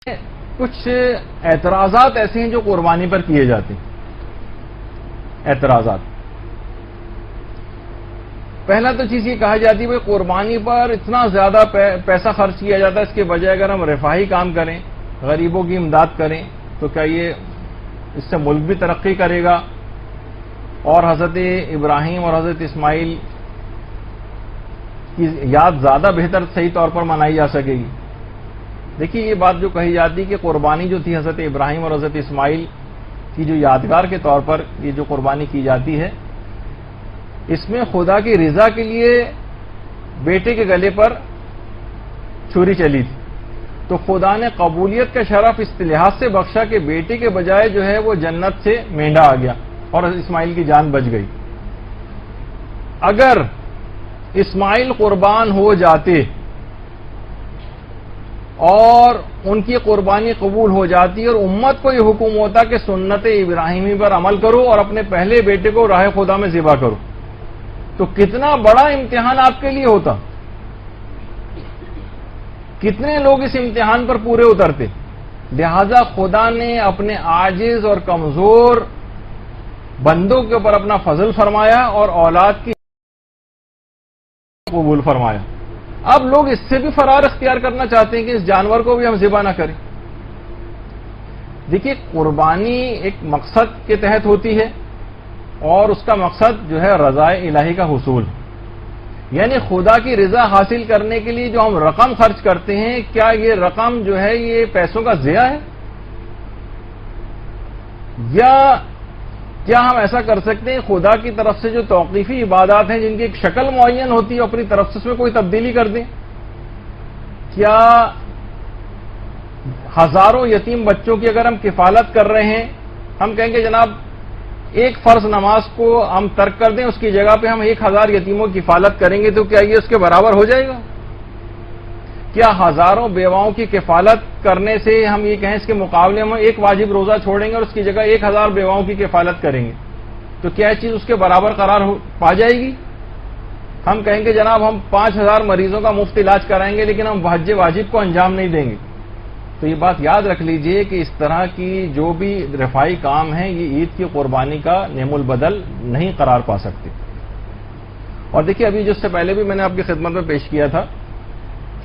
کچھ اعتراضات ایسے ہیں جو قربانی پر کیے جاتے ہیں. اعتراضات، پہلا تو چیز یہ کہا جاتی ہے کہ قربانی پر اتنا زیادہ پیسہ خرچ کیا جاتا ہے، اس کے بجائے اگر ہم رفاہی کام کریں، غریبوں کی امداد کریں تو کیا یہ اس سے ملک بھی ترقی کرے گا اور حضرت ابراہیم اور حضرت اسماعیل کی یاد زیادہ بہتر صحیح طور پر منائی جا سکے گی. دیکھیے یہ بات جو کہی جاتی کہ قربانی جو تھی حضرت ابراہیم اور حضرت اسماعیل کی جو یادگار کے طور پر یہ جو قربانی کی جاتی ہے، اس میں خدا کی رضا کے لیے بیٹے کے گلے پر چھری چلی تھی، تو خدا نے قبولیت کا شرف اس لحاظ سے بخشا کہ بیٹے کے بجائے جو ہے وہ جنت سے مینڈا آ گیا اور اسماعیل کی جان بچ گئی. اگر اسماعیل قربان ہو جاتے اور ان کی قربانی قبول ہو جاتی اور امت کو یہ حکم ہوتا کہ سنت ابراہیمی پر عمل کرو اور اپنے پہلے بیٹے کو راہ خدا میں ذبح کرو، تو کتنا بڑا امتحان آپ کے لیے ہوتا، کتنے لوگ اس امتحان پر پورے اترتے. لہذا خدا نے اپنے عاجز اور کمزور بندوں کے اوپر اپنا فضل فرمایا اور اولاد کی قبول فرمایا. اب لوگ اس سے بھی فرار اختیار کرنا چاہتے ہیں کہ اس جانور کو بھی ہم ذبح نہ کریں. دیکھیے قربانی ایک مقصد کے تحت ہوتی ہے اور اس کا مقصد جو ہے رضا الہی کا حصول، یعنی خدا کی رضا حاصل کرنے کے لیے جو ہم رقم خرچ کرتے ہیں، کیا یہ رقم جو ہے یہ پیسوں کا ضیاع ہے، یا کیا ہم ایسا کر سکتے ہیں خدا کی طرف سے جو توقیفی عبادات ہیں جن کی ایک شکل معین ہوتی ہے اپنی طرف سے اس میں کوئی تبدیلی کر دیں؟ کیا ہزاروں یتیم بچوں کی اگر ہم کفالت کر رہے ہیں، ہم کہیں گے جناب ایک فرض نماز کو ہم ترک کر دیں، اس کی جگہ پہ ہم 1000 یتیموں کی کفالت کریں گے، تو کیا یہ اس کے برابر ہو جائے گا؟ کیا ہزاروں بیواؤں کی کفالت کرنے سے ہم یہ کہیں اس کے مقابلے میں ایک واجب روزہ چھوڑیں گے اور اس کی جگہ 1000 بیواؤں کی کفالت کریں گے، تو کیا یہ چیز اس کے برابر قرار پا جائے گی؟ ہم کہیں گے جناب ہم 5000 مریضوں کا مفت علاج کرائیں گے لیکن ہم حج واجب کو انجام نہیں دیں گے. تو یہ بات یاد رکھ لیجئے کہ اس طرح کی جو بھی رفاہی کام ہیں یہ عید کی قربانی کا نعم البدل نہیں قرار پا سکتے. اور دیکھیے ابھی جس سے پہلے بھی میں نے آپ کی خدمت میں پیش کیا تھا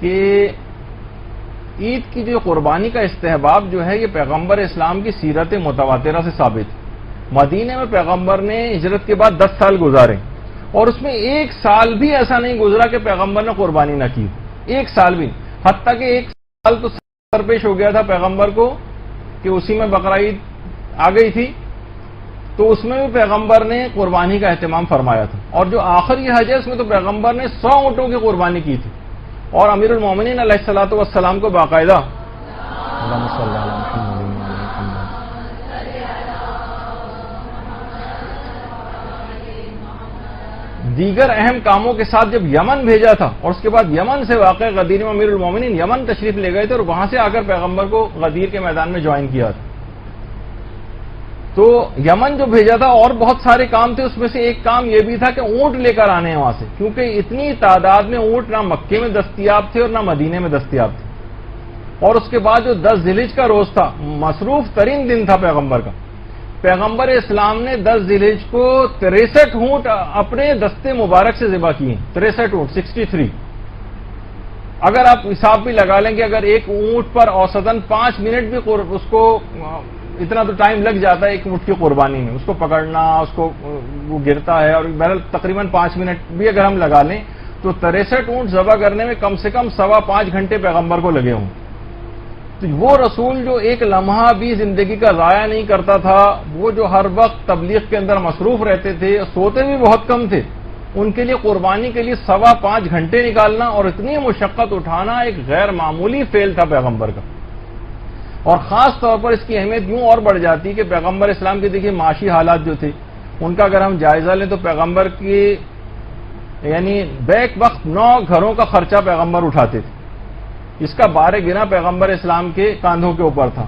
کہ عید کی جو قربانی کا استحباب جو ہے یہ پیغمبر اسلام کی سیرت متواترہ سے ثابت ہے. مدینے میں پیغمبر نے ہجرت کے بعد 10 سال گزارے اور اس میں ایک سال بھی ایسا نہیں گزرا کہ پیغمبر نے قربانی نہ کی، ایک سال بھی. حتیٰ کہ ایک سال تو درپیش ہو گیا تھا پیغمبر کو کہ اسی میں بقرہ عید آ گئی تھی، تو اس میں بھی پیغمبر نے قربانی کا اہتمام فرمایا تھا. اور جو آخری حج ہے اس میں تو پیغمبر نے 100 اونٹوں کی قربانی کی تھی اور امیر المومنین علیہ الصلوۃ والسلام کو باقاعدہ دیگر اہم کاموں کے ساتھ جب یمن بھیجا تھا اور اس کے بعد یمن سے واقع غدیر میں امیر المومنین یمن تشریف لے گئے تھے اور وہاں سے آ کر پیغمبر کو غدیر کے میدان میں جوائن کیا تھا. تو یمن جو بھیجا تھا اور بہت سارے کام تھے، اس میں سے ایک کام یہ بھی تھا کہ اونٹ لے کر آنے ہیں وہاں سے، کیونکہ اتنی تعداد میں اونٹ نہ مکے میں دستیاب تھے اور نہ مدینے میں دستیاب تھے. اور اس کے بعد جو 10 ذی الحجہ کا روز تھا مصروف ترین دن تھا پیغمبر کا. پیغمبر اسلام نے 10 ذی الحجہ کو 63 اونٹ اپنے دستے مبارک سے ذبح کیے، 63 اونٹ 63. اگر آپ حساب بھی لگا لیں کہ اگر ایک اونٹ پر اوسطاً 5 منٹ بھی اس کو اتنا تو ٹائم لگ جاتا ہے ایک اونٹ کی قربانی میں، اس کو پکڑنا، اس کو وہ گرتا ہے، اور بہرحال تقریباً 5 منٹ بھی اگر ہم لگا لیں تو 63 اونٹ ذبح کرنے میں کم سے کم 5.25 گھنٹے پیغمبر کو لگے ہوں. تو وہ رسول جو ایک لمحہ بھی زندگی کا ضائع نہیں کرتا تھا، وہ جو ہر وقت تبلیغ کے اندر مصروف رہتے تھے، سوتے بھی بہت کم تھے، ان کے لیے قربانی کے لیے 5.25 گھنٹے نکالنا اور اتنی مشقت اٹھانا ایک غیر معمولی فعل تھا پیغمبر کا. اور خاص طور پر اس کی اہمیت یوں اور بڑھ جاتی کہ پیغمبر اسلام کے دیکھیے معاشی حالات جو تھے ان کا اگر ہم جائزہ لیں تو پیغمبر کی یعنی بیک وقت 9 گھروں کا خرچہ پیغمبر اٹھاتے تھے. اس کا بار گنا پیغمبر اسلام کے کاندھوں کے اوپر تھا.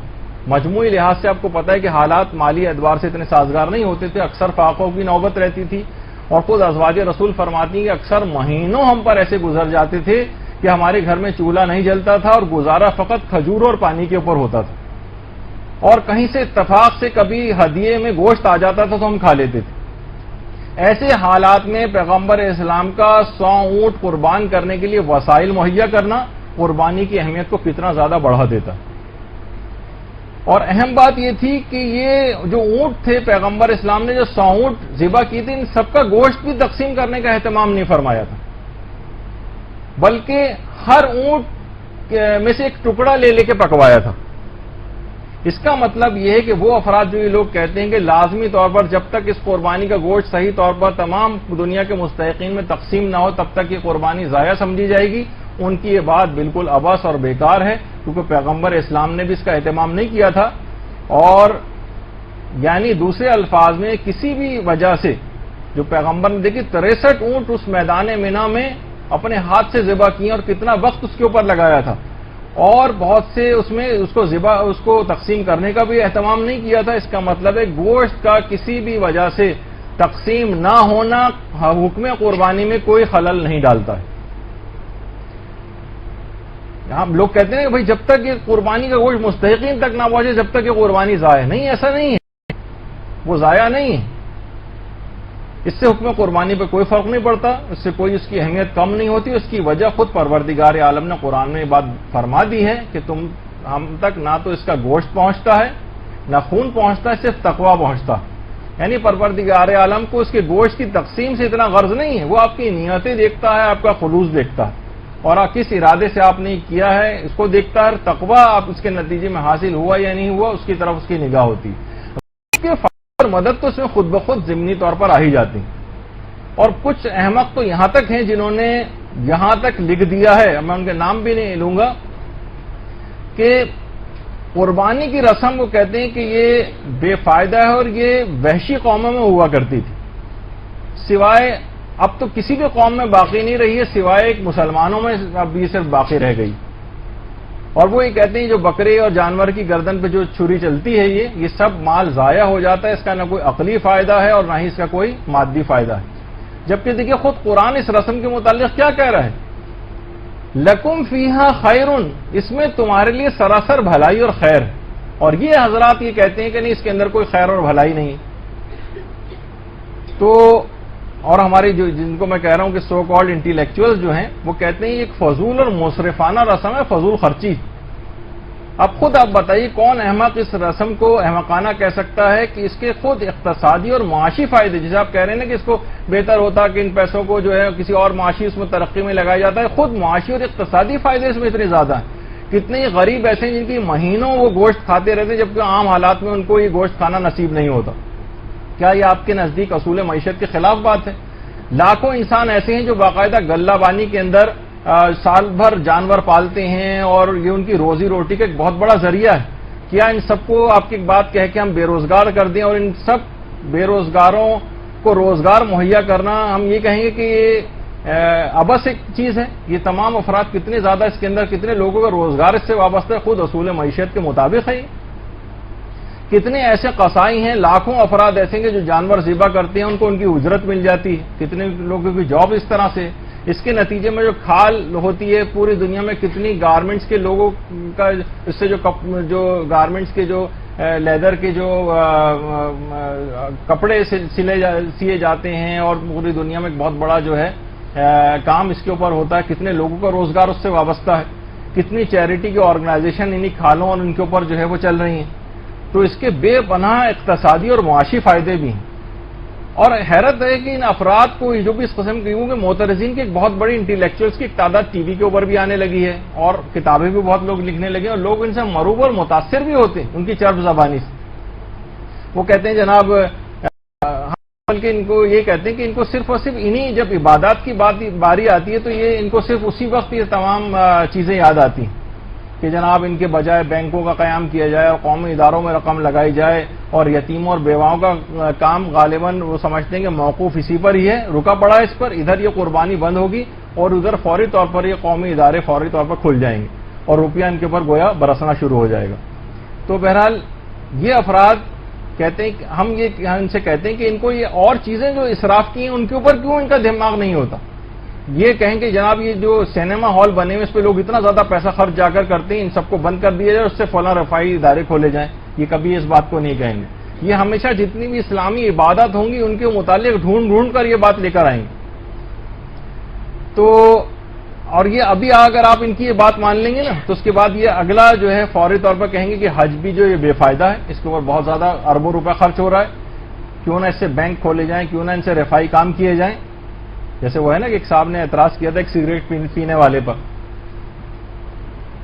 مجموعی لحاظ سے آپ کو پتہ ہے کہ حالات مالی اعتبار سے اتنے سازگار نہیں ہوتے تھے، اکثر فاقوں کی نوبت رہتی تھی اور خود ازواج رسول فرماتی ہیں کہ اکثر مہینوں ہم پر ایسے گزر جاتے تھے کہ ہمارے گھر میں چولہا نہیں جلتا تھا اور گزارا فقط کھجور اور پانی کے اوپر ہوتا تھا، اور کہیں سے اتفاق سے کبھی ہدیے میں گوشت آ جاتا تھا تو ہم کھا لیتے تھے۔ ایسے حالات میں پیغمبر اسلام کا 100 اونٹ قربان کرنے کے لیے وسائل مہیا کرنا قربانی کی اہمیت کو کتنا زیادہ بڑھا دیتا۔ اور اہم بات یہ تھی کہ یہ جو اونٹ تھے، پیغمبر اسلام نے جو 100 اونٹ ذبح کی تھی، ان سب کا گوشت بھی تقسیم کرنے کا اہتمام نہیں فرمایا تھا، بلکہ ہر اونٹ میں سے ایک ٹکڑا لے لے کے پکوایا تھا۔ اس کا مطلب یہ ہے کہ وہ افراد جو یہ لوگ کہتے ہیں کہ لازمی طور پر جب تک اس قربانی کا گوشت صحیح طور پر تمام دنیا کے مستحقین میں تقسیم نہ ہو تب تک یہ قربانی ضائع سمجھی جائے گی، ان کی یہ بات بالکل عبث اور بیکار ہے، کیونکہ پیغمبر اسلام نے بھی اس کا اہتمام نہیں کیا تھا۔ اور یعنی دوسرے الفاظ میں کسی بھی وجہ سے جو پیغمبر نے دیکھی 63 اونٹ اس میدان مینا میں اپنے ہاتھ سے ذبح کیے اور کتنا وقت اس کے اوپر لگایا تھا، اور بہت سے اس میں اس کو تقسیم کرنے کا بھی اہتمام نہیں کیا تھا۔ اس کا مطلب ہے گوشت کا کسی بھی وجہ سے تقسیم نہ ہونا حکم قربانی میں کوئی خلل نہیں ڈالتا ہے۔ ہم لوگ کہتے ہیں کہ بھائی جب تک یہ قربانی کا گوشت مستحقین تک نہ پہنچے جب تک یہ قربانی ضائع نہیں، ایسا نہیں ہے، وہ ضائع نہیں ہے۔ اس سے حکم قربانی پہ کوئی فرق نہیں پڑتا، اس سے کوئی اس کی اہمیت کم نہیں ہوتی۔ اس کی وجہ خود پروردگار عالم نے قرآن میں یہ بات فرما دی ہے کہ ہم تک نہ تو اس کا گوشت پہنچتا ہے نہ خون پہنچتا ہے، صرف تقویٰ پہنچتا ہے۔ یعنی پروردگار عالم کو اس کے گوشت کی تقسیم سے اتنا غرض نہیں ہے، وہ آپ کی نیتیں دیکھتا ہے، آپ کا خلوص دیکھتا ہے، اور کس ارادے سے آپ نے کیا ہے اس کو دیکھتا ہے۔ تقویٰ آپ اس کے نتیجے میں حاصل ہوا یا نہیں ہوا اس کی طرف اس کی نگاہ ہوتی ہے۔ اور مدد تو اس میں خود بخود ضمنی طور پر آ ہی جاتی ہیں۔ اور کچھ احمق تو یہاں تک ہیں جنہوں نے یہاں تک لکھ دیا ہے، میں ان کے نام بھی نہیں لوں گا، کہ قربانی کی رسم وہ کہتے ہیں کہ یہ بے فائدہ ہے اور یہ وحشی قوموں میں ہوا کرتی تھی، سوائے اب تو کسی بھی قوم میں باقی نہیں رہی ہے، سوائے ایک مسلمانوں میں اب یہ صرف باقی رہ گئی۔ اور وہ یہ کہتے ہیں جو بکرے اور جانور کی گردن پہ جو چھری چلتی ہے یہ سب مال ضائع ہو جاتا ہے، اس کا نہ کوئی عقلی فائدہ ہے اور نہ ہی اس کا کوئی مادی فائدہ ہے۔ جبکہ دیکھیے خود قرآن اس رسم کے متعلق کیا کہہ رہا ہے، لکم فیہا خیرن، اس میں تمہارے لیے سراسر بھلائی اور خیر ہے۔ اور یہ حضرات یہ کہتے ہیں کہ نہیں اس کے اندر کوئی خیر اور بھلائی نہیں ہے۔ تو اور ہماری جن کو میں کہہ رہا ہوں کہ سو کالڈ انٹیلیکچوئلز جو ہیں وہ کہتے ہیں یہ ایک فضول اور مصرفانہ رسم ہے، فضول خرچی۔ اب خود آپ بتائیے کون احمق اس رسم کو احمقانہ کہہ سکتا ہے کہ اس کے خود اقتصادی اور معاشی فائدے، جیسے آپ کہہ رہے ہیں نا کہ اس کو بہتر ہوتا کہ ان پیسوں کو جو ہے کسی اور معاشی اس میں ترقی میں لگایا جاتا ہے، خود معاشی اور اقتصادی فائدے اس میں اتنے زیادہ ہیں۔ کتنے غریب ایسے ہیں جن کی مہینوں وہ گوشت کھاتے رہتے ہیں جبکہ عام حالات میں ان کو یہ گوشت کھانا نصیب نہیں ہوتا۔ کیا یہ آپ کے نزدیک اصول معیشت کے خلاف بات ہے؟ لاکھوں انسان ایسے ہیں جو باقاعدہ غلہ بانی کے اندر سال بھر جانور پالتے ہیں اور یہ ان کی روزی روٹی کا ایک بہت بڑا ذریعہ ہے۔ کیا ان سب کو آپ کی بات کہہ کے ہم بے روزگار کر دیں اور ان سب بے روزگاروں کو روزگار مہیا کرنا ہم یہ کہیں گے کہ یہ عبث ایک چیز ہے؟ یہ تمام افراد کتنے زیادہ اس کے اندر کتنے لوگوں کا روزگار اس سے وابستہ ہے، خود اصول معیشت کے مطابق ہے۔ کتنے ایسے قصائی ہیں، لاکھوں افراد ایسے ہیں کہ جو جانور ذبح کرتے ہیں ان کو ان کی اجرت مل جاتی ہے، کتنے لوگوں کی جاب اس طرح سے۔ اس کے نتیجے میں جو کھال ہوتی ہے پوری دنیا میں کتنی گارمنٹس کے لوگوں کا اس سے جو گارمنٹس کے جو لیدر کے جو کپڑے سیے جاتے ہیں اور پوری دنیا میں ایک بہت بڑا جو ہے کام اس کے اوپر ہوتا ہے، کتنے لوگوں کا روزگار اس سے وابستہ ہے، کتنی چیریٹی کی آرگنائزیشن انہی کھالوں اور ان کے اوپر جو ہے وہ چل رہی ہیں۔ تو اس کے بے پناہ اقتصادی اور معاشی فائدے بھی ہیں۔ اور حیرت ہے کہ ان افراد کو جو بھی اس قسم کے کہ معترضین کی ایک بہت بڑی انٹیلیکچوئلس کی ایک تعداد ٹی وی کے اوپر بھی آنے لگی ہے اور کتابیں بھی بہت لوگ لکھنے لگے اور لوگ ان سے مروب اور متاثر بھی ہوتے ہیں ان کی چرب زبانی سے۔ وہ کہتے ہیں جناب بلکہ ان کو یہ کہتے ہیں کہ ان کو صرف اور صرف انہی جب عبادات کی باری آتی ہے تو یہ ان کو صرف اسی وقت یہ تمام چیزیں یاد آتی ہیں کہ جناب ان کے بجائے بینکوں کا قیام کیا جائے اور قومی اداروں میں رقم لگائی جائے، اور یتیموں اور بیواؤں کا کام غالباً وہ سمجھتے ہیں کہ موقوف اسی پر ہی ہے، رکا پڑا ہے اس پر، ادھر یہ قربانی بند ہوگی اور ادھر فوری طور پر یہ قومی ادارے فوری طور پر کھل جائیں گے اور روپیہ ان کے اوپر گویا برسنا شروع ہو جائے گا۔ تو بہرحال یہ افراد کہتے ہیں کہ ہم ان سے کہتے ہیں کہ ان کو یہ اور چیزیں جو اسراف کی ہیں ان کے اوپر کیوں ان کا دماغ نہیں ہوتا؟ یہ کہیں کہ جناب یہ جو سینما ہال بنے ہوئے اس پہ لوگ اتنا زیادہ پیسہ خرچ جا کر کرتے ہیں، ان سب کو بند کر دیا جائے، اس سے فلاں رفائی ادارے کھولے جائیں، یہ کبھی اس بات کو نہیں کہیں گے. یہ ہمیشہ جتنی بھی اسلامی عبادت ہوں گی ان کے متعلق ڈھونڈ کر یہ بات لے کر آئیں گے. تو اور یہ ابھی اگر آپ ان کی یہ بات مان لیں گے نا تو اس کے بعد یہ اگلا جو ہے فوری طور پر کہیں گے کہ حج بھی جو یہ بے فائدہ ہے، اس کے اوپر بہت زیادہ اربوں روپے خرچ ہو رہا ہے، کیوں نہ اس سے بینک کھولے جائیں، کیوں نہ ان سے رفائی کام کیے جائیں. جیسے وہ ہے نا کہ ایک صاحب نے اعتراض کیا تھا ایک سگریٹ پینے والے پر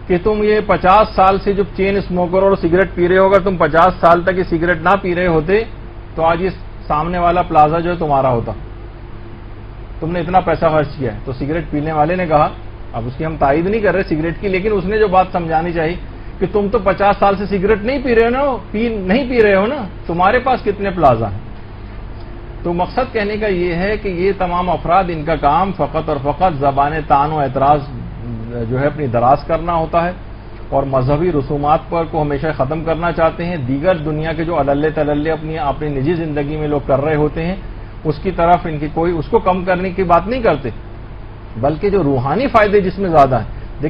کہ تم یہ 50 سال سے جو چین اسموکر اور سگریٹ پی رہے ہو، اگر تم 50 سال تک یہ سگریٹ نہ پی رہے ہوتے تو آج یہ سامنے والا پلازا جو ہے تمہارا ہوتا، تم نے اتنا پیسہ خرچ کیا ہے. تو سگریٹ پینے والے نے کہا، اب اس کی ہم تائید نہیں کر رہے سگریٹ کی، لیکن اس نے جو بات سمجھانی چاہیے کہ تم تو 50 سال سے سگریٹ نہیں پی رہے ہو نا، نہیں پی رہے ہو نا، تمہارے پاس کتنے پلازا ہیں. تو مقصد کہنے کا یہ ہے کہ یہ تمام افراد ان کا کام فقط اور فقط زبان طعن و اعتراض جو ہے اپنی دراز کرنا ہوتا ہے اور مذہبی رسومات پر کو ہمیشہ ختم کرنا چاہتے ہیں. دیگر دنیا کے جو عللے تللے اپنی نجی زندگی میں لوگ کر رہے ہوتے ہیں اس کی طرف ان کی کوئی اس کو کم کرنے کی بات نہیں کرتے، بلکہ جو روحانی فائدے جس میں زیادہ ہیں